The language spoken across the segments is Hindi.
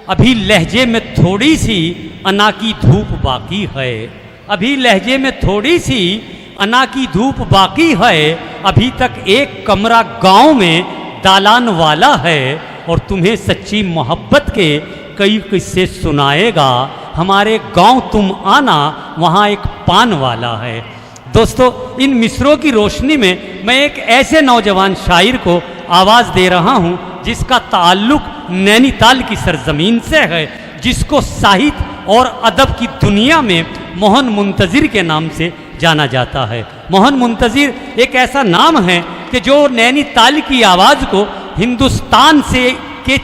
अभी लहजे में थोड़ी सी अना की धूप बाकी है, अभी लहजे में थोड़ी सी अना की धूप बाकी है, अभी तक एक कमरा गांव में दालान वाला है, और तुम्हें सच्ची मोहब्बत के कई किस्से सुनाएगा हमारे गांव तुम आना, वहाँ एक पान वाला है। दोस्तों, इन मिसरों की रोशनी में मैं एक ऐसे नौजवान शायर को आवाज़ दे रहा हूँ जिसका ताल्लुक नैनीताल की सरजमीन से है, जिसको साहित्य और अदब की दुनिया में मोहन मुंतज़िर के नाम से जाना जाता है। मोहन मुंतज़िर एक ऐसा नाम है कि जो नैनीताल की आवाज़ को हिंदुस्तान से के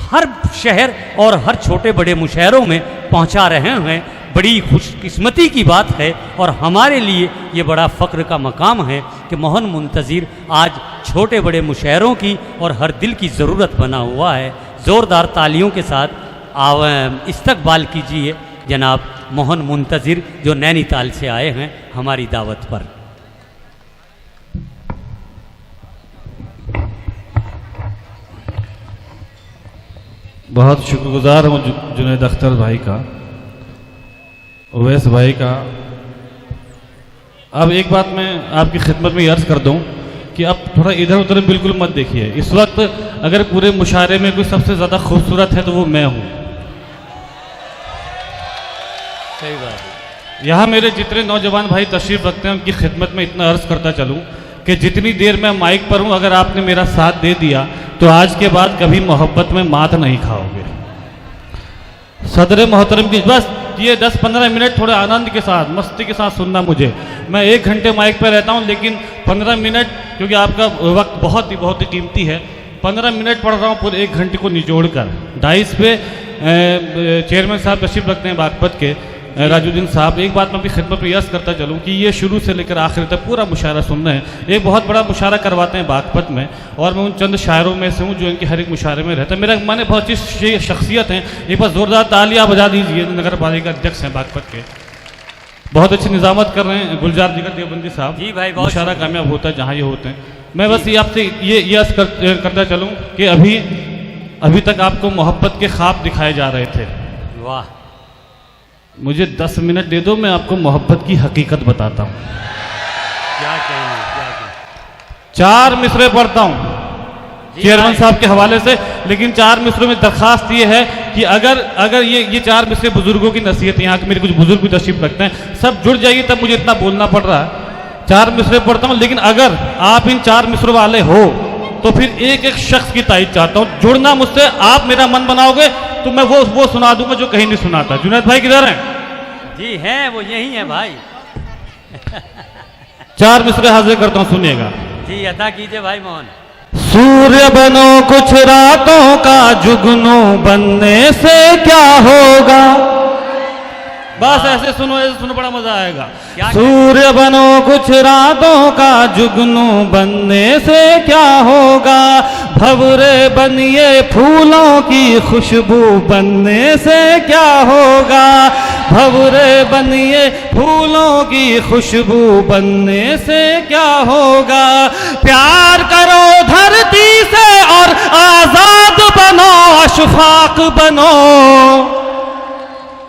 हर शहर और हर छोटे बड़े मुशहरों में पहुंचा रहे हैं। बड़ी खुशकिस्मती की बात है और हमारे लिए ये बड़ा फ़ख्र का मकाम है कि मोहन मुंतज़िर आज छोटे बड़े मुशहरों की और हर दिल की ज़रूरत बना हुआ है। ज़ोरदार तालियों के साथ इस्तकबाल कीजिए जनाब मोहन मुंतज़िर, जो नैनीताल से आए हैं हमारी दावत पर। बहुत शुक्रगुजार हूँ जुनैद अख्तर भाई का, उवैस भाई का। अब एक बात मैं आपकी खिदमत में अर्ज़ कर दूं कि अब थोड़ा इधर उधर बिल्कुल मत देखिए। इस वक्त अगर पूरे मुशायरे में कोई सबसे ज़्यादा खूबसूरत है तो वो मैं हूँ। सही बात है। यहाँ मेरे जितने नौजवान भाई तशरीफ़ रखते हैं उनकी खिदमत में इतना अर्ज़ करता चलूँ कि जितनी देर मैं माइक पर हूँ, अगर आपने मेरा साथ दे दिया तो आज के बाद कभी मोहब्बत में मात नहीं खाओगे। सदर मोहतरम की बस ये 10-15 मिनट थोड़े आनंद के साथ, मस्ती के साथ सुनना मुझे। मैं 1 घंटे माइक पर रहता हूँ, लेकिन 15 मिनट, क्योंकि आपका वक्त बहुत ही कीमती है, 15 मिनट पढ़ रहा हूँ पूरे 1 घंटे को निचोड़ कर। डाइस पे चेयरमैन साहब तशरीफ रखते हैं बागपत के, राजुद्दीन साहब। एक बात मैं अपनी खिदमत में यस करता चलूँ कि ये शुरू से लेकर आखिर तक पूरा मुशायरा सुन रहे हैं। एक बहुत बड़ा मुशायरा करवाते हैं बागपत में, और मैं उन चंद शायरों में से हूँ जो इनके हर एक मुशायरे में रहता है। मेरा माने बहुत अच्छी शख्सियत हैं। एक बार ज़ोरदार तालियां बजा दीजिए। नगर पालिका अध्यक्ष हैं बागपत के, बहुत अच्छी निज़ामत कर रहे हैं गुलजार जिगर देवबंदी साहब। जी भाई, मुशायरा कामयाब होता है जहाँ ये होते हैं। मैं बस ये आपसे ये यस करता चलूँ कि अभी तक आपको मोहब्बत के ख्वाब दिखाए जा रहे थे। वाह, मुझे 10 मिनट दे दो, मैं आपको मोहब्बत की हकीकत बताता हूँ। क्या कहना, क्या कहना। 4 मिसरे पढ़ता हूँ चेयरमैन साहब के हवाले से, लेकिन 4 मिसरों में दरखास्त ये है कि अगर ये 4 मिसरे बुजुर्गों की नसीहत, यहाँ के मेरे कुछ बुजुर्ग भी तशरीफ रखते हैं, सब जुड़ जाइए तब मुझे इतना बोलना पड़ रहा है। 4 मिसरे पढ़ता हूँ, लेकिन अगर आप इन 4 मिसरों वाले हो तो फिर एक शख्स की तारीफ चाहता हूँ। जुड़ना मुझसे, आप मेरा मन बनाओगे तो मैं वो सुना दूंगा जो कहीं नहीं सुनाता। जुनैद भाई किधर हैं? जी हैं, वो यही है भाई। 4 मिसरे हाजिर करता हूँ, सुनिएगा। जी अदा कीजिए भाई मोहन। सूर्य बनो कुछ रातों का, जुगनू बनने से क्या होगा। बस ऐसे सुनो बड़ा मजा आएगा। सूर्य बनो कुछ रातों का, जुगनू बनने से क्या होगा। भंवरे बनिए फूलों की, खुशबू बनने से क्या होगा। भंवरे बनिए फूलों की, खुशबू बनने से क्या होगा। प्यार करो धरती से और आजाद बनो, अशफाक बनो।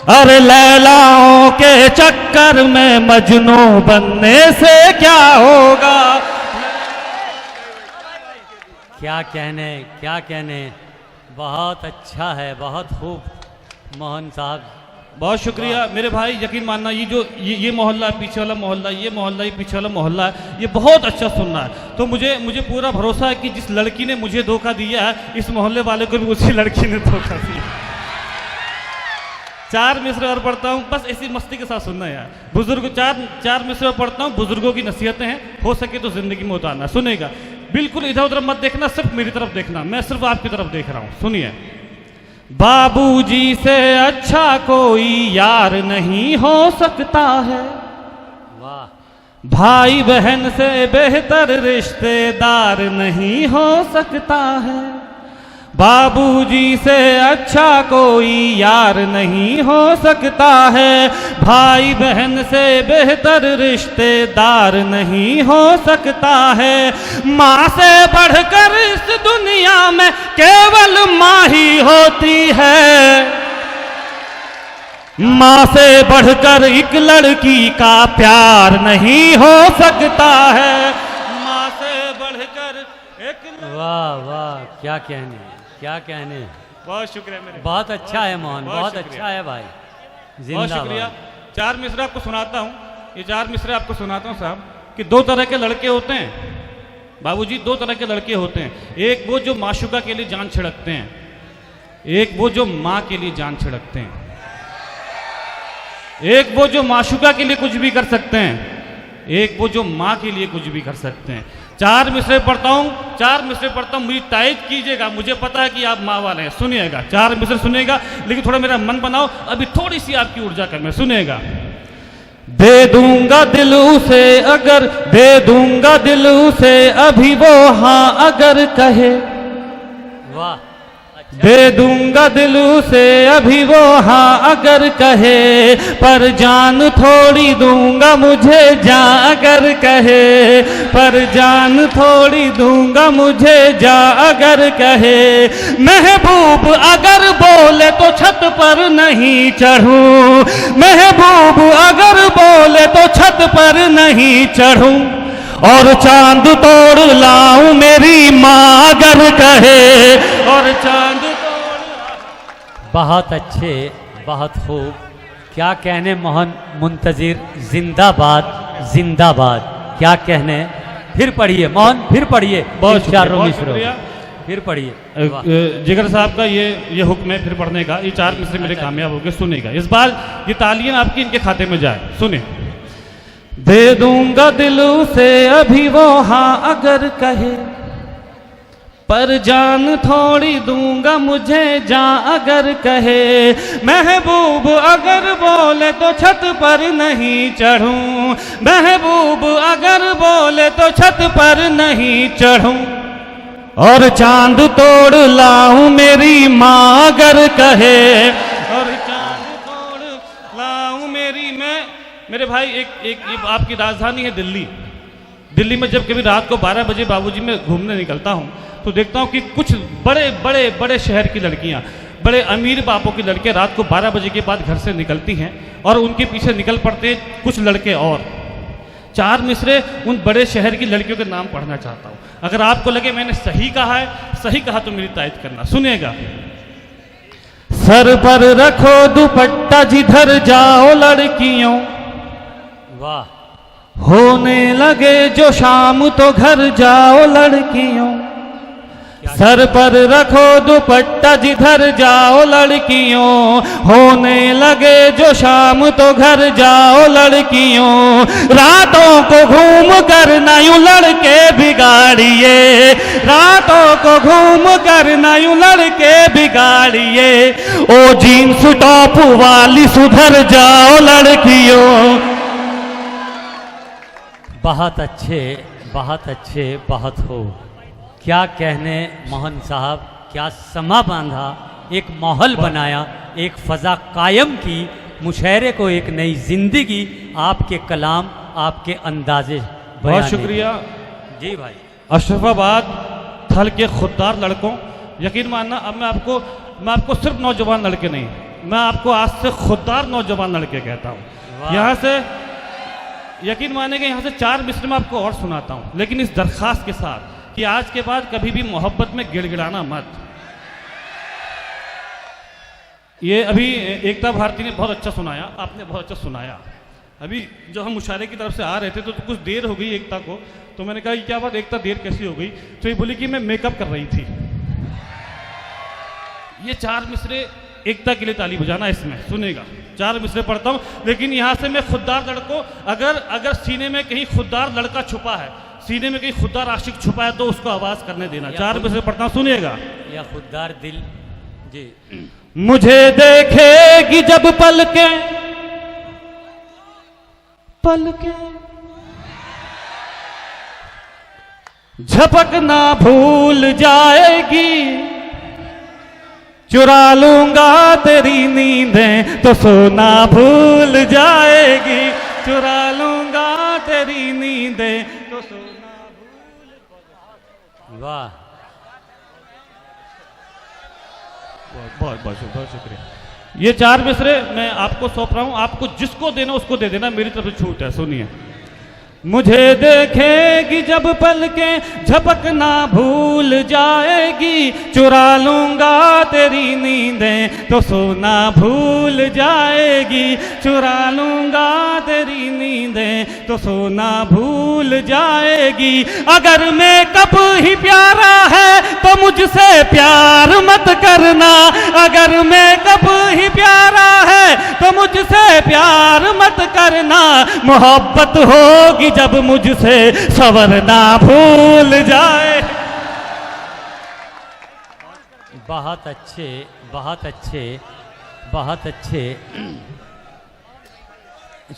अरे लैलाओं के चक्कर में मजनू बनने से क्या होगा। क्या कहने। बहुत अच्छा है, बहुत खूब मोहन साहब, बहुत शुक्रिया मेरे भाई। यकीन मानना, ये मोहल्ला पीछे वाला मोहल्ला, ये मोहल्ला, ये पीछे वाला मोहल्ला है, ये बहुत अच्छा सुन रहा है। तो मुझे पूरा भरोसा है कि जिस लड़की ने मुझे धोखा दिया है, इस मोहल्ले वाले को भी उसी लड़की ने धोखा दिया। 4 मिसरे और पढ़ता हूँ, बस ऐसी मस्ती के साथ सुनना यार। बुजुर्ग 4 मिसरे और पढ़ता हूँ, बुजुर्गों की नसीहतें हैं, हो सके तो जिंदगी में उतारना। सुनेगा, बिल्कुल इधर उधर मत देखना, सिर्फ मेरी तरफ देखना, मैं सिर्फ आपकी तरफ देख रहा हूँ। सुनिए। बाबूजी से अच्छा कोई यार नहीं हो सकता है। वाह। भाई बहन से बेहतर रिश्तेदार नहीं हो सकता है। बाबूजी से अच्छा कोई यार नहीं हो सकता है, भाई बहन से बेहतर रिश्तेदार नहीं हो सकता है, माँ से बढ़कर इस दुनिया में केवल माँ ही होती है, माँ से बढ़कर एक लड़की का प्यार नहीं हो सकता है, माँ से बढ़कर एक वाह वाह, क्या कहने, क्या कहने। बहुत शुक्रिया मेरे, बहुत अच्छा है मोहन, बहुत शुक्रिया। अच्छा है भाई, बहुत जिंदाबाद। शुक्रिया। चार मिसरे आपको सुनाता हूँ, ये चार मिसरे आपको सुनाता हूँ साहब, कि दो तरह के लड़के होते हैं बाबूजी, दो तरह के लड़के होते हैं। एक वो जो माशुका के लिए जान छिड़कते हैं, एक वो जो माँ के लिए जान छिड़कते हैं, एक वो जो माशुका के लिए कुछ भी कर सकते हैं, एक वो जो माँ के लिए कुछ भी कर सकते हैं। चार मिसरे पढ़ता हूँ, चार मिसरे पढ़ता हूँ, मुझे तायद कीजिएगा, मुझे पता है कि आप माँ वाले हैं, सुनिएगा। चार मिसरे सुनिएगा, लेकिन थोड़ा मेरा मन बनाओ, अभी थोड़ी सी आपकी ऊर्जा कम है, सुनिएगा। दे दूंगा दिल उसे अगर, दे दूंगा दिल उसे अभी वो हाँ अगर कहे, वाह, दे दूंगा दिल उसे अभी वो हाँ अगर कहे, पर जान थोड़ी दूंगा मुझे जा अगर कहे, पर जान थोड़ी दूंगा मुझे जा अगर कहे, महबूब अगर बोले तो छत पर नहीं चढ़ूं, महबूब अगर बोले तो छत पर नहीं चढ़ूं, और चांद तोड़ लाऊं मेरी माँ अगर कहे, और चांद तोड़। बहुत अच्छे, बहुत खूब, क्या कहने मोहन मुंतजिर, जिंदाबाद जिंदाबाद, क्या कहने। फिर पढ़िए मोहन, फिर पढ़िए, बहुत चारों बहुत मिसरों, शुक्रिया। फिर पढ़िए। जिगर साहब का ये हुक्म है फिर पढ़ने का, ये चार मिसरे मेरे कामयाब हो गए, सुनेगा। इस बार ये तालियां आपकी इनके खाते में जाए, सुने। दे दूंगा दिल से अभी वो हाँ अगर कहे, पर जान थोड़ी दूंगा मुझे जा अगर कहे, महबूब अगर बोले तो छत पर नहीं चढ़ूं, महबूब अगर बोले तो छत पर नहीं चढ़ूं, और चांद तोड़ लाऊं मेरी माँ अगर कहे, और चांद तोड़ लाऊं मेरी मैं। मेरे भाई एक आपकी राजधानी है दिल्ली, दिल्ली में जब कभी रात को 12 बजे बाबूजी मैं घूमने निकलता हूँ तो देखता हूँ कि कुछ बड़े बड़े बड़े शहर की लड़कियाँ, बड़े अमीर बापों की लड़कियाँ रात को 12 बजे के बाद घर से निकलती हैं, और उनके पीछे निकल पड़ते कुछ लड़के और। चार मिसरे उन बड़े शहर की लड़कियों के नाम पढ़ना चाहता हूँ, अगर आपको लगे मैंने सही कहा है, सही कहा तो मेरी तायद करना, सुनिएगा। सर पर रखो दुपट्टा जिधर जाओ लड़कियों, वाह, होने लगे जो शाम तो घर जाओ लड़कियों, सर पर रखो दुपट्टा जिधर जाओ लड़कियों, होने लगे जो शाम तो घर जाओ लड़कियों, रातों को घूम कर ना यूं लड़के बिगाड़िए, रातों को घूम कर ना यूं लड़के बिगाड़िए, ओ जीन्स टॉप वाली सुधर जाओ लड़कियों। बहुत अच्छे, बहुत अच्छे, बहुत हो, क्या कहने मोहन साहब, क्या समा बांधा, एक माहौल बनाया, एक फ़ज़ा कायम की, मुशायरे को एक नई ज़िंदगी आपके कलाम, आपके अंदाज़े। बहुत शुक्रिया जी भाई। अशरफाबाद थल के खुददार लड़कों, यकीन मानना अब मैं आपको सिर्फ नौजवान लड़के नहीं, मैं आपको आज से खुददार नौजवान लड़के कहता हूँ। यहाँ से यकीन मानेंगे, यहाँ से चार मिसरे में आपको और सुनाता हूँ, लेकिन इस दरख्वास्त के साथ कि आज के बाद कभी भी मोहब्बत में गिड़गिड़ाना मत। ये अभी एकता भारती ने बहुत अच्छा सुनाया, आपने बहुत अच्छा सुनाया। अभी जब हम मुशायरे की तरफ से आ रहे थे तो कुछ देर हो गई एकता को, तो मैंने कहा क्या बात एकता देर कैसी हो गई, तो ये बोली कि मैं मेकअप कर रही थी। ये चार मिसरे एकता के लिए ताली बजाना, इसमें सुनेगा। चार मिसरे पढ़ता हूँ, लेकिन यहाँ से मैं खुददार लड़कों, अगर सीने में कहीं खुददार लड़का छुपा है, सीने में कहीं खुददार आशिक छुपा है तो उसको आवाज करने देना। चार मिसरे पढ़ता हूँ, सुनिएगा। या खुददार दिल जी। मुझे देखेगी जब पलके पलके झपकना भूल जाएगी, चुरा लूंगा तेरी नींदें तो सोना भूल जाएगी, चुरा लूंगा तेरी नींदें तो सोना भूल। वाह, बहुत बहुत बहुत शुक्रिया। ये 4 मिसरे मैं आपको सौंप रहा हूं, आपको जिसको देना उसको दे देना, मेरी तरफ से छूट है। सुनिए। मुझे देखेगी जब पलकें झपकना भूल जाएगी, चुरा लूंगा तेरी नींदें तो सोना भूल जाएगी, चुरा लूंगा तेरी नींदें तो सोना भूल जाएगी। अगर मेकअप ही प्यारा है तो मुझसे प्यार मत करना, अगर मेकअप ही प्यारा है तो मुझसे प्यार मत करना, मोहब्बत होगी जब मुझसे सवरना भूल जाए। बहुत अच्छे, बहुत अच्छे, बहुत अच्छे।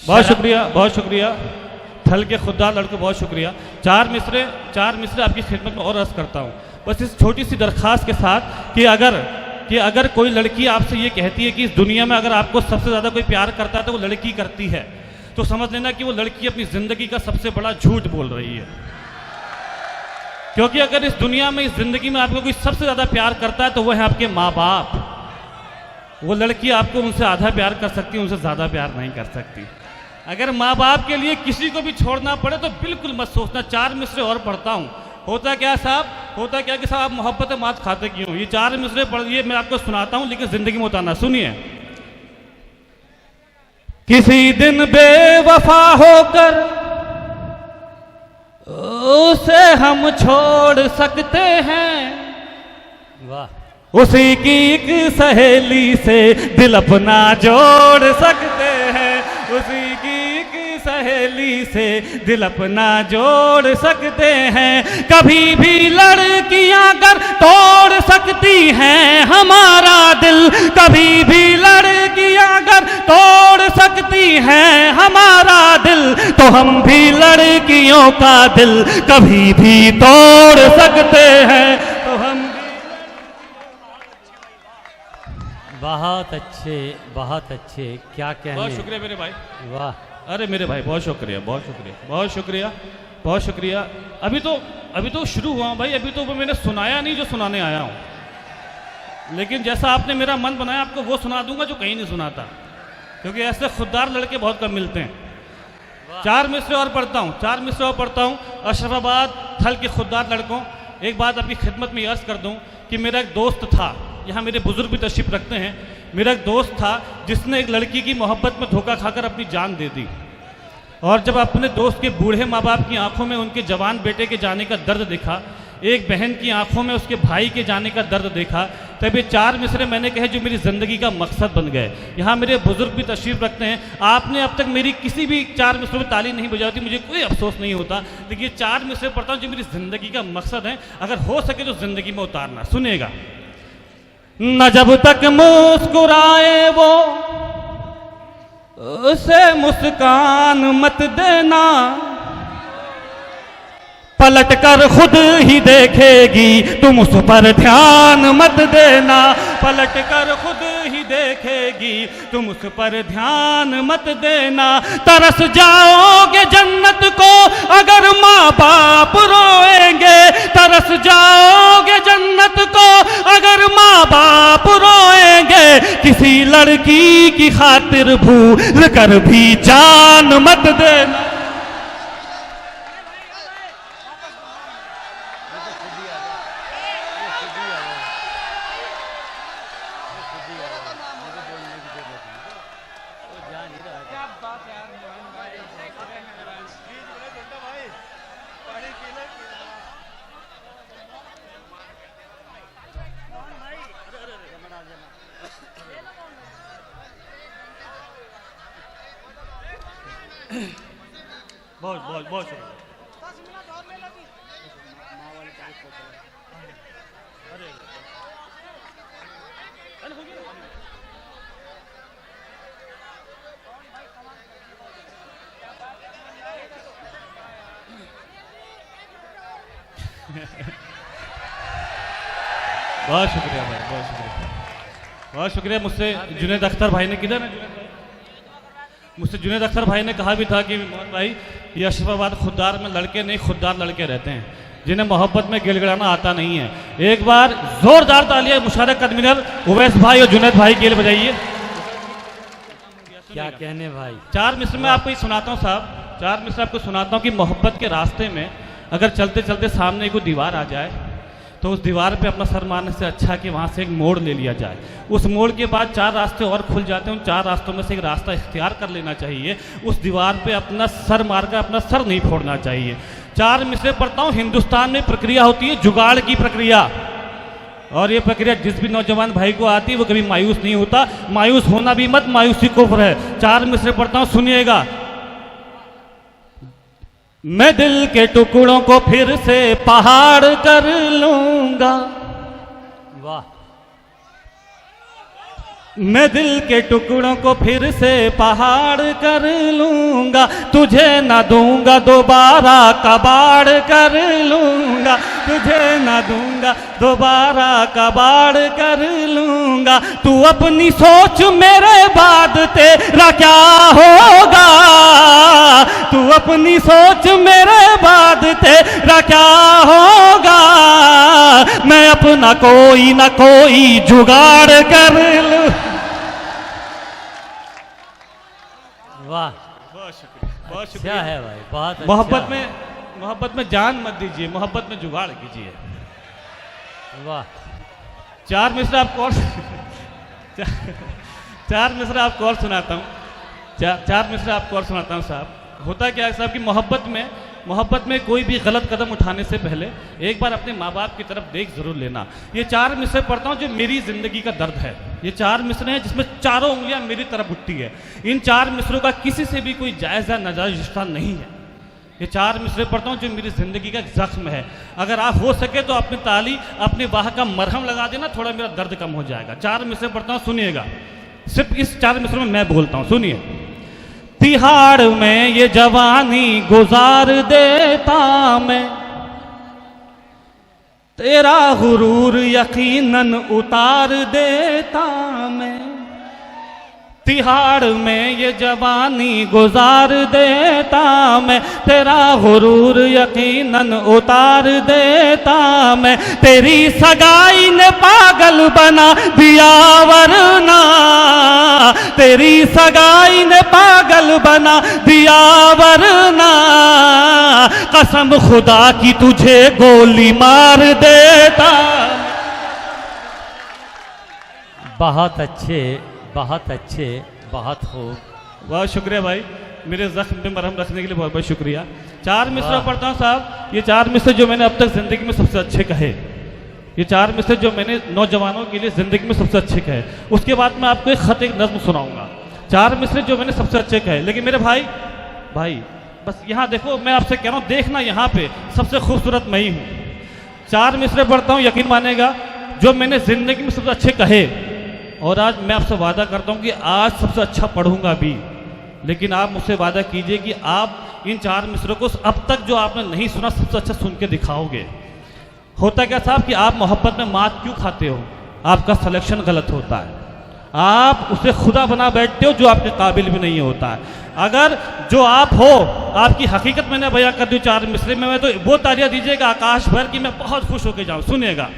बहुत शुक्रिया, बहुत शुक्रिया। थल के खुददार लड़कों बहुत शुक्रिया। 4 मिसरे आपकी खिदमत में और अर्ज करता हूँ, बस इस छोटी सी दरख्वास्त के साथ कि अगर कोई लड़की आपसे ये कहती है कि इस दुनिया में अगर आपको सबसे ज़्यादा कोई प्यार करता है तो वो लड़की करती है, तो समझ लेना कि वो लड़की अपनी ज़िंदगी का सबसे बड़ा झूठ बोल रही है। क्योंकि अगर इस दुनिया में, इस ज़िंदगी में आपको कोई सबसे ज़्यादा प्यार करता है तो वो है आपके माँ बाप। वो लड़की आपको उनसे आधा प्यार कर सकती है, उनसे ज़्यादा प्यार नहीं कर सकती। अगर माँ बाप के लिए किसी को भी छोड़ना पड़े तो बिल्कुल मत सोचना। 4 मिसरे और पढ़ता हूँ। होता क्या साहब, होता क्या कि साहब आप मोहब्बत में मात खाते क्यों? ये 4 मिसरे पढ़िए, मैं आपको सुनाता हूँ, लेकिन ज़िंदगी में उतारना। सुनिए। किसी दिन बेवफा होकर उसे हम छोड़ सकते हैं, वाह, उसी की एक सहेली से दिल अपना जोड़ सकते हैं, उसी की एक सहेली से दिल अपना जोड़ सकते हैं। कभी भी लड़कियां अगर तोड़ सकती हैं हमारा दिल, कभी भी लड़कियां अगर तोड़ सकती हैं हमारा दिल, तो हम भी लड़कियों का दिल कभी भी तोड़ सकते हैं, तो हम भी। बहुत अच्छे, बहुत अच्छे, क्या कहने। बहुत शुक्रिया मेरे भाई। वाह, अरे मेरे भाई बहुत शुक्रिया, बहुत शुक्रिया, बहुत शुक्रिया, बहुत शुक्रिया। अभी तो शुरू हुआ हूँ भाई, अभी तो मैंने सुनाया नहीं जो सुनाने आया हूँ। लेकिन जैसा आपने मेरा मन बनाया आपको वो सुना दूंगा जो कहीं नहीं सुनाता, क्योंकि ऐसे खुददार लड़के बहुत कम मिलते हैं। 4 मिसरे और पढ़ता हूँ, 4 मिसरे और पढ़ता हूँ। अशरफाबाद थल के खुददार लड़कों, एक बात आपकी खिदमत में अर्ज कर दूँ कि मेरा एक दोस्त था, यहाँ मेरे बुजुर्ग भी तशरीफ रखते हैं। मेरा एक दोस्त था जिसने एक लड़की की मोहब्बत में धोखा खाकर अपनी जान दे दी, और जब अपने दोस्त के बूढ़े माँ बाप की आंखों में उनके जवान बेटे के जाने का दर्द देखा, एक बहन की आंखों में उसके भाई के जाने का दर्द देखा, तब ये 4 मिसरे मैंने कहे जो मेरी ज़िंदगी का मकसद बन गए। यहाँ मेरे बुजुर्ग भी तशरीफ रखते हैं। आपने अब तक मेरी किसी भी 4 मिसरों में ताली नहीं बजाती, मुझे कोई अफसोस नहीं होता, लेकिन ये 4 मिसरे पढ़ता हूँ जो मेरी ज़िंदगी का मकसद है, अगर हो सके तो ज़िंदगी में उतारना। सुनिएगा। न जब तक मुस्कुराए वो उसे मुस्कान मत देना, पलट कर खुद ही देखेगी तुम उस पर ध्यान मत देना, पलट कर खुद ही देखेगी तुम उस पर ध्यान मत देना। तरस जाओगे जन्नत को अगर माँ बाप रोएंगे, तरस जाओगे जन्नत को अगर माँ बाप रोएंगे, किसी लड़की की खातिर भूल कर भी जान मत देना। बहुत बहुत बहुत शुक्रिया। बहुत शुक्रिया भाई, बहुत शुक्रिया। बहुत शुक्रिया। मुझसे जुनैद अख्तर भाई ने किधर है जुनैद भाई? मुझसे जुनैद अख्तर भाई ने कहा भी था कि मोहन भाई ये अशरफाबाद खुददार में लड़के नहीं खुददार लड़के रहते हैं जिन्हें मोहब्बत में गिड़गिड़ाना आता नहीं है। एक बार जोरदार तालियां मुशारक कन्वीनर उवैस भाई और जुनैद भाई के लिए बजाइए। क्या कहने भाई। 4 मिसरे में आपको ये सुनाता हूँ साहब, 4 मिसरे आपको सुनाता हूँ कि मोहब्बत के रास्ते में अगर चलते चलते सामने कोई दीवार आ जाए तो उस दीवार पे अपना सर मारने से अच्छा कि वहाँ से एक मोड़ ले लिया जाए। उस मोड़ के बाद 4 रास्ते और खुल जाते हैं, उन 4 रास्तों में से एक रास्ता इख्तियार कर लेना चाहिए। उस दीवार पे अपना सर मारकर अपना सर नहीं फोड़ना चाहिए। 4 मिसरे पढ़ता हूँ। हिंदुस्तान में प्रक्रिया होती है जुगाड़ की प्रक्रिया, और ये प्रक्रिया जिस भी नौजवान भाई को आती है वो कभी मायूस नहीं होता। मायूस होना भी मत, मायूसी कुफ्र है। 4 मिसरे पढ़ता हूँ, सुनिएगा। मैं दिल के टुकड़ों को फिर से पहाड़ कर लूंगा, वाह। मैं दिल के टुकड़ों को फिर से पहाड़ कर लूंगा, तुझे न दूंगा दोबारा कबाड़ कर लूंगा, तुझे न दूंगा दोबारा कबाड़ कर लूंगा। तू अपनी सोच मेरे बाद तेरा क्या होगा, तू अपनी सोच मेरे बाद तेरा क्या होगा। मैं अपना कोई ना कोई जुगाड़ कर लूं। वाह, बहुत शुक्रिया, बहुत क्या शुक्रिया है भाई, बहुत अच्छा। मोहब्बत में जान मत दीजिए, मोहब्बत में जुगाड़ कीजिए। वाह। 4 मिसरे आपको और 4 मिसरे आपको और सुनाता हूँ। 4 मिसरे आपको और सुनाता हूँ साहब। होता क्या है साहब कि मोहब्बत में कोई भी गलत कदम उठाने से पहले एक बार अपने माँ बाप की तरफ देख जरूर लेना। ये 4 मिसरे पढ़ता हूँ जो मेरी जिंदगी का दर्द है। ये 4 मिसरे हैं जिसमें चारों उंगलियां मेरी तरफ उठती है। इन 4 मिसरों का किसी से भी कोई जायज़ या नाजायज़ रिश्ता नहीं है। ये 4 मिसरे पढ़ता हूँ जो मेरी जिंदगी का जख्म है। अगर आप हो सके तो अपनी ताली अपने वाह का मरहम लगा देना, थोड़ा मेरा दर्द कम हो जाएगा। 4 मिसरे पढ़ता हूँ, सुनिएगा। सिर्फ इस 4 मिसरों में मैं बोलता हूँ, सुनिए। तिहाड़ में ये जवानी गुजार देता मैं, तेरा गुरूर यकीनन उतार देता मैं। तिहाड़ में ये जवानी गुजार देता मैं, तेरा गुरूर यकीनन उतार देता मैं। तेरी सगाई ने पागल बना दिया वरना, तेरी सगाई ने पागल बना दिया वरना। कसम खुदा की तुझे गोली मार देता। बहुत अच्छे, बहुत अच्छे, बहुत खूब। बहुत शुक्रिया भाई, मेरे जख्म पे मरहम रखने के लिए बहुत बहुत शुक्रिया। 4 मिसरे पढ़ता हूँ साहब। ये 4 मिसरे जो मैंने अब तक जिंदगी में सबसे अच्छे कहे, ये 4 मिसरे जो मैंने नौजवानों के लिए जिंदगी में सबसे अच्छे कहे। उसके बाद मैं आपको एक खत, एक नज्म सुनाऊंगा। 4 मिसरे जो मैंने सबसे अच्छे कहे। लेकिन मेरे भाई बस यहाँ देखो, मैं आपसे कह रहा हूँ, देखना यहाँ पे सबसे खूबसूरत मैं ही हूँ। 4 मिसरे पढ़ता हूँ, यकीन मानेगा, जो मैंने जिंदगी में सबसे अच्छे कहे। और आज मैं आपसे वादा करता हूँ कि आज सबसे अच्छा पढ़ूंगा भी। लेकिन आप मुझसे वादा कीजिए कि आप इन 4 मिसरों को अब तक जो आपने नहीं सुना सबसे अच्छा सुन के दिखाओगे। होता क्या साहब कि आप मोहब्बत में मात क्यों खाते हो? आपका सिलेक्शन गलत होता है। आप उसे खुदा बना बैठते हो जो आपके काबिल भी नहीं होता है। अगर जो आप हो, आपकी हकीकत मैंने बयां कर दी 4 मिसरे में, तो वो तालियां दीजिएगा आकाश भर की, मैं बहुत खुश होकर जाऊं। सुनिएगा।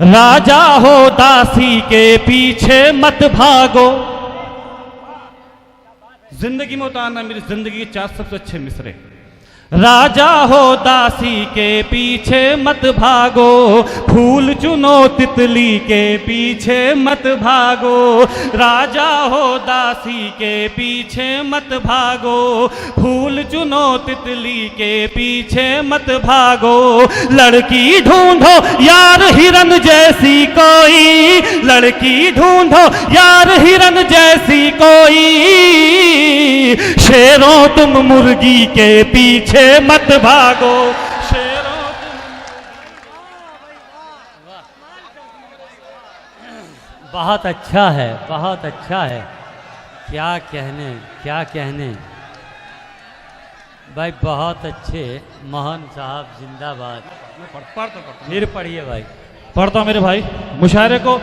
राजा हो दासी के पीछे मत भागो। जिंदगी में उतारना मेरी जिंदगी के 4 सबसे अच्छे मिसरे। राजा हो दासी के पीछे मत भागो, फूल चुनो तितली के पीछे मत भागो। राजा हो दासी के पीछे मत भागो, फूल चुनो तितली के पीछे मत भागो। लड़की ढूंढो यार हिरन जैसी कोई, लड़की ढूंढो यार हिरन जैसी कोई। शेरों तुम मुर्गी के पीछे मत भागो, शेरों बहुत अच्छा है, बहुत अच्छा है। क्या कहने, क्या कहने भाई, बहुत अच्छे। मोहन साहब जिंदाबाद। फिर पढ़िए भाई। पढ़ता हूँ मेरे भाई। मुशायरे को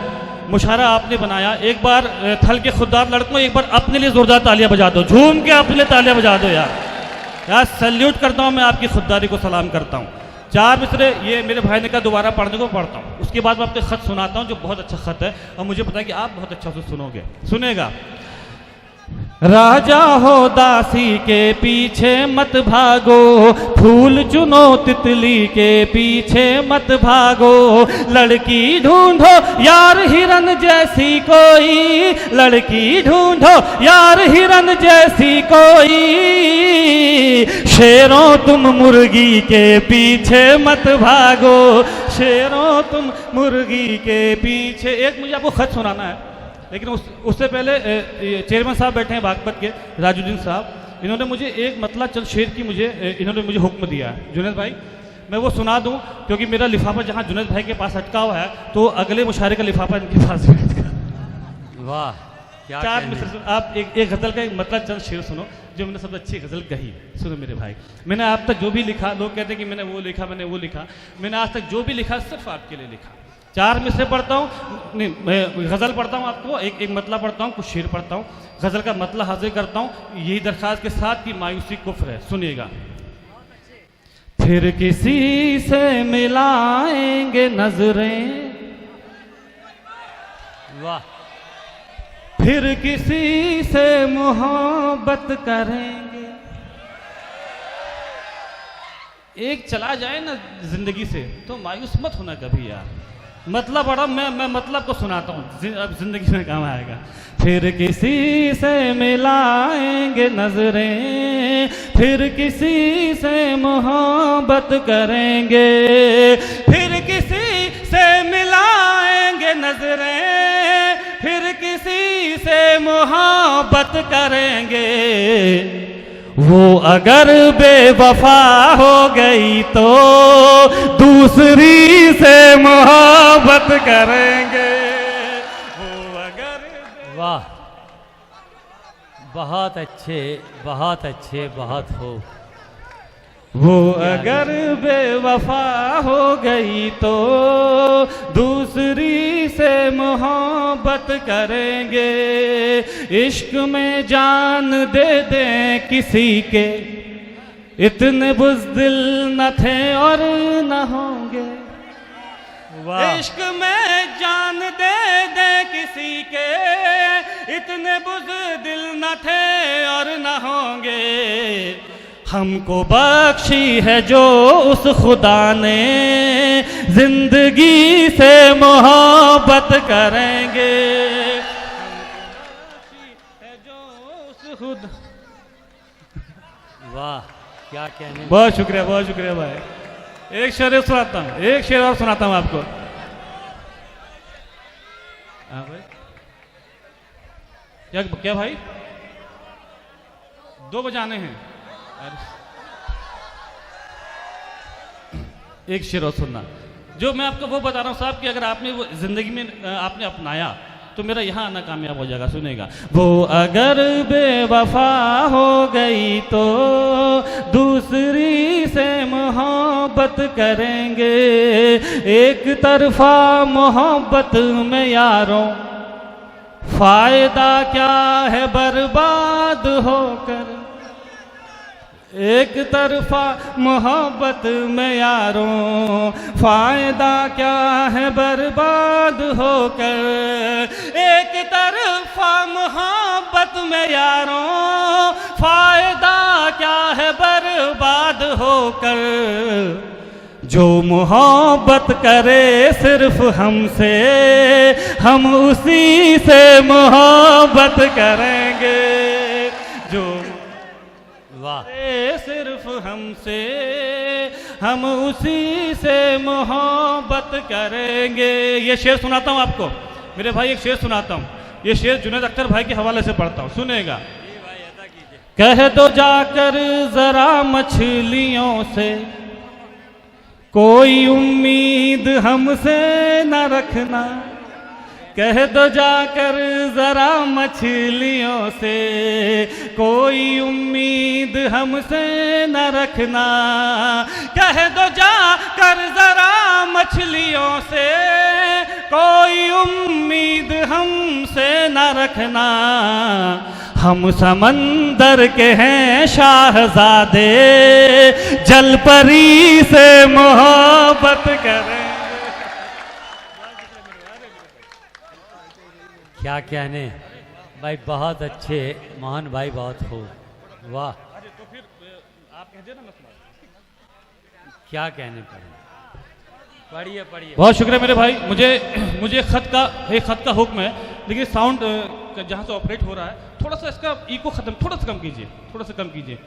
मुशायरा आपने बनाया। एक बार थल के खुददार लड़कों, एक बार अपने लिए जोरदार तालियां बजा दो, झूम के अपने लिए तालियां बजा दो यार सल्यूट करता हूं मैं, आपकी खुददारी को सलाम करता हूं। 4 मिसरे ये मेरे भाई ने कहा दोबारा पढ़ने को पढ़ता हूं, उसके बाद मैं आपको खत सुनाता हूं जो बहुत अच्छा खत है और मुझे पता है कि आप बहुत अच्छा उसे सुनोगे। सुनेगा। राजा हो दासी के पीछे मत भागो, फूल चुनो तितली के पीछे मत भागो, लड़की ढूंढो यार हिरन जैसी कोई, लड़की ढूंढो यार हिरन जैसी कोई, शेरों तुम मुर्गी के पीछे मत भागो, शेरों तुम मुर्गी के पीछे। एक मुझे आपको खत सुनाना है, लेकिन उससे पहले चेयरमैन साहब बैठे हैं बागपत के, राजुद्दीन साहब, इन्होंने मुझे एक मतलब चंद शेर की इन्होंने मुझे हुक्म दिया है। जुनैद भाई मैं वो सुना दूं, क्योंकि मेरा लिफाफा जहां जुनैद भाई के पास अटका हुआ है तो अगले मुशायरे का लिफाफा इनके पास भी अटका। वाह क्या 4 मिसर आप एक गज़ल का एक मतलब चंद शेर सुनो जो मैंने सबसे अच्छी गज़ल कही। सुनो मेरे भाई, मैंने आप तक जो भी लिखा, लोग कहते हैं कि मैंने वो लिखा, मैंने आज तक जो भी लिखा सिर्फ आपके लिए लिखा। 4 मिसरे पढ़ता हूँ, नहीं मैं गज़ल पढ़ता हूँ आपको, एक मतला पढ़ता हूँ, कुछ शेर पढ़ता हूँ, गज़ल का मतला हाजिर करता हूँ, यही दरख्वास्त के साथ कि मायूसी कुफ्र है। सुनिएगा। फिर किसी से मिलाएंगे नजरें, वाह, फिर किसी से मोहब्बत करेंगे। एक चला जाए ना जिंदगी से तो मायूस मत होना कभी यार। मतलब बड़ा मैं मतलब को सुनाता हूँ, अब जिंदगी में काम आएगा। फिर किसी से मिलाएंगे नजरें, फिर किसी से मोहब्बत करेंगे, फिर किसी से मिलाएंगे नजरें, फिर किसी से मोहब्बत करेंगे। वो अगर बेवफा हो गई तो दूसरी से मोहब्बत करेंगे। वो अगर वाह, बहुत अच्छे, बहुत अच्छे, बहुत हो। वो अगर बेवफा हो गई तो दूसरी से मोहब्बत करेंगे। इश्क में जान दे दें किसी के, इतने बुज़दिल न थे और न होंगे। इश्क में जान दे दें किसी के, इतने बुज़दिल न थे और न होंगे। हमको बख्शी है जो उस खुदा ने, जिंदगी से मोहब्बत करेंगे। हमको बख्शी है जो उस खुदा। वाह क्या कहने। बहुत शुक्रिया भाई। एक शेर सुनाता हूँ, एक शेर और सुनाता हूँ आपको। हाँ भाई, क्या भाई 2 बजाने हैं। एक शेर और सुनना, जो मैं आपको वो बता रहा हूँ साहब कि अगर आपने वो जिंदगी में आपने अपनाया तो मेरा यहाँ आना कामयाब हो जाएगा। सुनेगा। वो अगर बेवफा हो गई तो दूसरी से मोहब्बत करेंगे। एक तरफा मोहब्बत में यारों फायदा क्या है बर्बाद होकर। एक तरफा मोहब्बत में यारों फायदा क्या है बर्बाद होकर। एक तरफा मोहब्बत में यारों फायदा क्या है बर्बाद होकर। जो मोहब्बत करे सिर्फ हमसे, हम उसी से मोहब्बत करेंगे। जो सिर्फ हमसे, हम उसी से मोहब्बत करेंगे। ये शेर सुनाता हूँ आपको मेरे भाई, एक शेर सुनाता हूँ। ये शेर जुनैद अख्तर भाई के हवाले से पढ़ता हूँ, सुनेगा। कह दो जाकर जरा मछलियों से, कोई उम्मीद हमसे न रखना। कह दो जाकर जरा मछलियों से, कोई उम्मीद हमसे न रखना। कह दो जाकर जरा मछलियों से, कोई उम्मीद हमसे न रखना। हम समंदर के हैं शाहजादे, जल परी से मोहब्बत करें। क्या कहने भाई, बहुत अच्छे मोहन भाई, बहुत खूब, वाह। तो फिर आप कह देना, क्या कहने पड़े, पढ़िए पढ़िए। बहुत शुक्रिया मेरे भाई। मुझे एक खत का हुक्म है, लेकिन साउंड जहाँ से ऑपरेट हो रहा है थोड़ा सा इसका इको खत्म, थोड़ा सा कम कीजिए।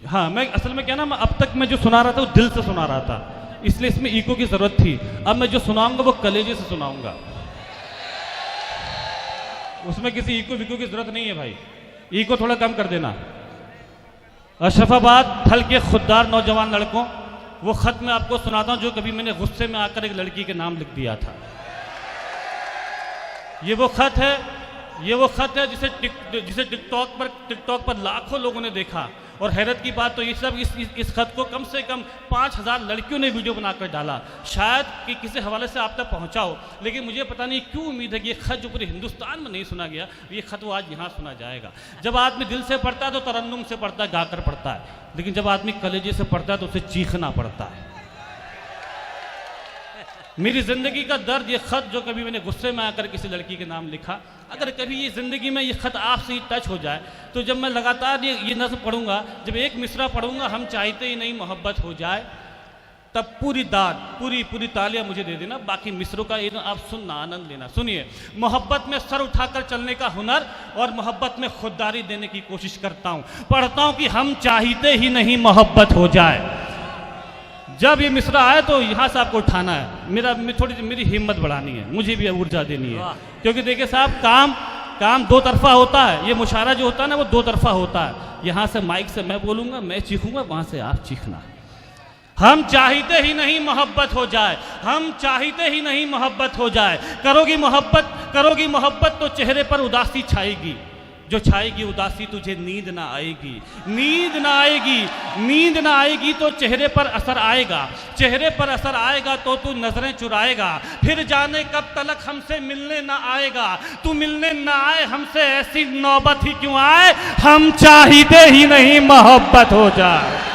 हाँ, मैं असल में क्या ना, मैं अब तक मैं जो सुना रहा था वो दिल से सुना रहा था, इसलिए इसमें इको की जरूरत थी। अब मैं जो सुनाऊंगा वो कलेजे से सुनाऊंगा, उसमें किसी इको विको की जरूरत नहीं है भाई। इको थोड़ा कम कर देना। अशरफाबाद फल के खुददार नौजवान लड़कों, वो खत मैं आपको सुनाता हूं जो कभी मैंने गुस्से में आकर एक लड़की के नाम लिख दिया था। ये वो खत है जिसे टिकटॉक पर लाखों लोगों ने देखा। और हैरत की बात तो ये सब इस खत को कम से कम 5000 लड़कियों ने वीडियो बनाकर डाला। शायद कि किसी हवाले से आप तक पहुंचा हो, लेकिन मुझे पता नहीं क्यों उम्मीद है कि ये खत जो पूरे हिंदुस्तान में नहीं सुना गया, ये खत वो आज यहाँ सुना जाएगा। जब आदमी दिल से पढ़ता है तो तरन्नुम से पढ़ता है, गाकर पढ़ता है, लेकिन जब आदमी कलेजे से पढ़ता है तो उसे चीखना पड़ता है। मेरी ज़िंदगी का दर्द, ये ख़त जो कभी मैंने गुस्से में आकर किसी लड़की के नाम लिखा, अगर कभी ये ज़िंदगी में ये ख़त आपसे ही टच हो जाए तो जब मैं लगातार ये नज़्म पढ़ूंगा, जब एक मिसरा पढ़ूंगा, हम चाहते ही नहीं मोहब्बत हो जाए, तब पूरी तालियां मुझे दे देना। बाकी मिसरों का ये आप सुनना, आनंद लेना। सुनिए। मोहब्बत में सर उठाकर चलने का हुनर और मोहब्बत में खुददारी देने की कोशिश करता हूँ। पढ़ता हूँ कि हम चाहते ही नहीं मोहब्बत हो जाए। जब ये मिसरा आए तो यहाँ से आपको उठाना है, मेरी हिम्मत बढ़ानी है, मुझे भी ऊर्जा देनी है। क्योंकि देखिए साहब, काम दो तरफा होता है। ये मुशायरा जो होता है ना, वो दो तरफा होता है। यहाँ से माइक से मैं बोलूँगा, मैं चीखूंगा, वहाँ से आप चीखना। हम चाहते ही नहीं मोहब्बत हो जाए, हम चाहते ही नहीं मोहब्बत हो जाए। करोगी मोहब्बत तो चेहरे पर उदासी छाएगी, जो छाएगी उदासी तुझे नींद ना आएगी तो चेहरे पर असर आएगा तो तू नजरें चुराएगा। फिर जाने कब तलक हमसे मिलने ना आएगा, तू मिलने ना आए हमसे, ऐसी नौबत ही क्यों आए, हम चाहते ही नहीं मोहब्बत हो जाए।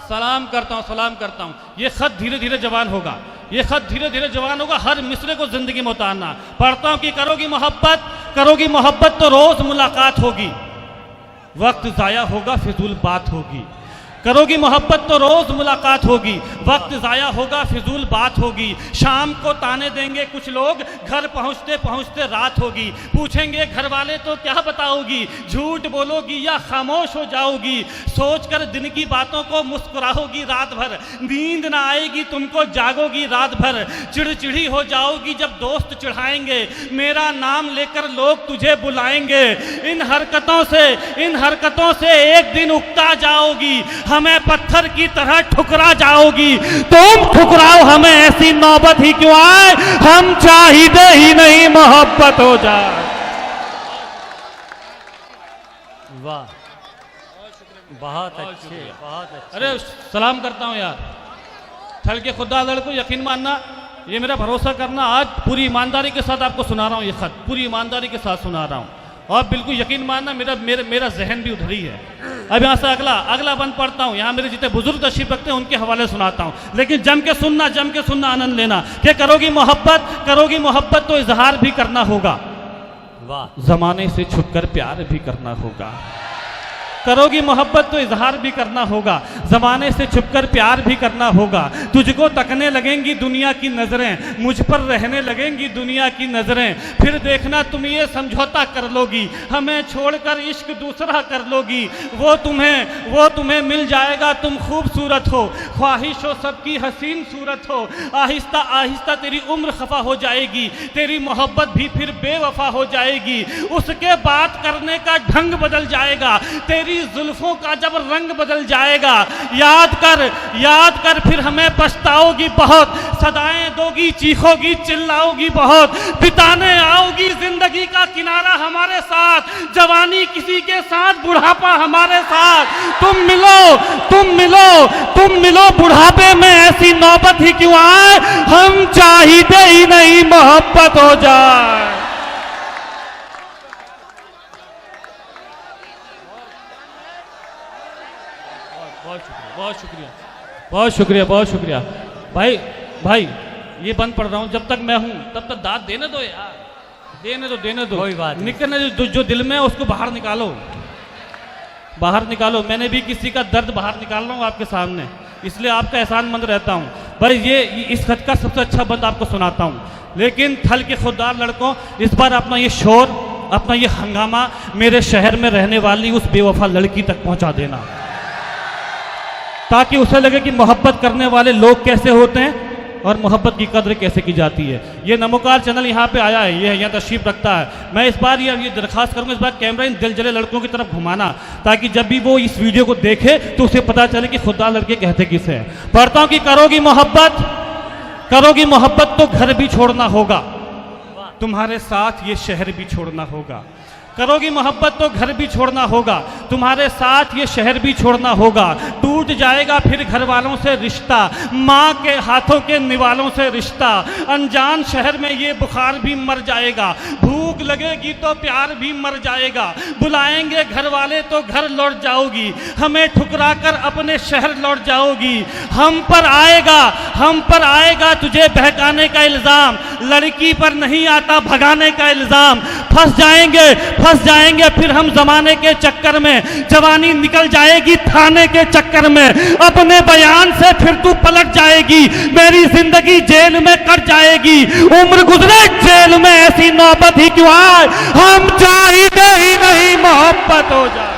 सलाम करता हूँ। ये खत धीरे धीरे जवान होगा, हर मिसरे को जिंदगी में उतारना। पढ़ता हूँ कि करोगी मोहब्बत तो रोज मुलाकात होगी, वक्त जाया होगा फिजूल बात होगी। करोगी मोहब्बत तो रोज मुलाकात होगी, वक्त जाया होगा फिजूल बात होगी। शाम को ताने देंगे कुछ लोग, घर पहुंचते पहुंचते रात होगी। पूछेंगे घर वाले तो क्या बताओगी, झूठ बोलोगी या खामोश हो जाओगी। सोचकर दिन की बातों को मुस्कुराओगी रात भर, नींद ना आएगी तुमको जागोगी रात भर। चिड़चिड़ी हो जाओगी जब दोस्त चिढ़ाएंगे, मेरा नाम लेकर लोग तुझे बुलाएंगे। इन हरकतों से एक दिन उकता जाओगी, हमें पत्थर की तरह ठुकरा जाओगी। तुम ठुकराओ हमें, ऐसी नौबत ही क्यों आए, हम चाहते ही नहीं मोहब्बत हो जाए। वाह, बहुत अच्छे। अरे सलाम करता हूं यार, थल के खुदा लड़को, यकीन मानना, ये मेरा भरोसा करना, आज पूरी ईमानदारी के साथ आपको सुना रहा हूं। ये खत पूरी ईमानदारी के साथ सुना रहा हूं, और बिल्कुल यकीन मानना मेरा जहन भी उधर ही है। अब यहाँ से अगला बंद पढ़ता हूँ। यहाँ मेरे जितने बुजुर्ग तशरीफ रखते हैं उनके हवाले सुनाता हूँ, लेकिन जम के सुनना, आनंद लेना। कि करोगी मोहब्बत तो इजहार भी करना होगा, वाह, जमाने से छुपकर प्यार भी करना होगा। करोगी मोहब्बत तो इजहार भी करना होगा, जमाने से छुपकर प्यार भी करना होगा। तुझको तकने लगेंगी दुनिया की नजरें, मुझ पर रहने लगेंगी दुनिया की नजरें। फिर देखना तुम ये समझौता कर लोगी, हमें छोड़कर इश्क दूसरा कर लोगी। वो तुम्हें मिल जाएगा, तुम खूबसूरत हो, ख्वाहिश हो सबकी हसीन सूरत हो। आहिस्ता आहिस्ता तेरी उम्र खफा हो जाएगी, तेरी मोहब्बत भी फिर बेवफा हो जाएगी। उसके बात करने का ढंग बदल जाएगा, तेरी तेरी जुल्फों का जब रंग बदल जाएगा, याद कर फिर हमें पछताओगी बहुत, सदाएं दोगी, चीखोगी, चिल्लाओगी बहुत, बिताने आओगी जिंदगी का किनारा हमारे साथ, जवानी किसी के साथ, बुढ़ापा हमारे साथ। तुम मिलो बुढ़ापे में, ऐसी नौबत ही क्यों आए, हम चाहते ही नहीं मोहब्बत हो जाए। बहुत शुक्रिया भाई ये बंद पड़ रहा हूं, जब तक मैं हूं तब तक दाद देने दो यार, देने दो कोई बात नहीं। निकलने जो दिल में है उसको बाहर निकालो। मैंने भी किसी का दर्द बाहर निकाल रहा हूं आपके सामने, इसलिए आपका एहसानमंद रहता हूं भाई। ये इस खत का सबसे अच्छा बंद आपको सुनाता हूं। लेकिन थल के खुददार लड़कों, इस बार अपना ये शोर, अपना ये हंगामा मेरे शहर में रहने वाली उस बेवफा लड़की तक पहुंचा देना, ताकि उसे लगे कि मोहब्बत करने वाले लोग कैसे होते हैं और मोहब्बत की कद्र कैसे की जाती है। ये नमोकार चैनल यहाँ पे आया है, ये यहाँ तशरीफ रखता है। मैं इस बार ये दरखास्त करूँगा, इस बार कैमरा इन दिलजले लड़कों की तरफ घुमाना, ताकि जब भी वो इस वीडियो को देखे तो उसे पता चले कि खुदा लड़के कहते किसे हैं। पढ़ता हूँ कि करोगी मोहब्बत तो घर भी छोड़ना होगा, तुम्हारे साथ ये शहर भी छोड़ना होगा। करोगी मोहब्बत तो घर भी छोड़ना होगा, तुम्हारे साथ ये शहर भी छोड़ना होगा। टूट जाएगा फिर घर वालों से रिश्ता, माँ के हाथों के निवालों से रिश्ता। अनजान शहर में ये बुखार भी मर जाएगा, भूख लगेगी तो प्यार भी मर जाएगा। बुलाएंगे घर वाले तो घर लौट जाओगी, हमें ठुकरा कर अपने शहर लौट जाओगी। हम पर आएगा तुझे बहकाने का इल्ज़ाम, लड़की पर नहीं आता भगाने का इल्ज़ाम। फंस जाएंगे फिर हम जमाने के चक्कर में, जवानी निकल जाएगी थाने के चक्कर में। अपने बयान से फिर तू पलट जाएगी, मेरी जिंदगी जेल में कट जाएगी। उम्र गुजरे जेल में, ऐसी नौबत ही क्यों आए, हम चाहते ही नहीं मोहब्बत हो जाए।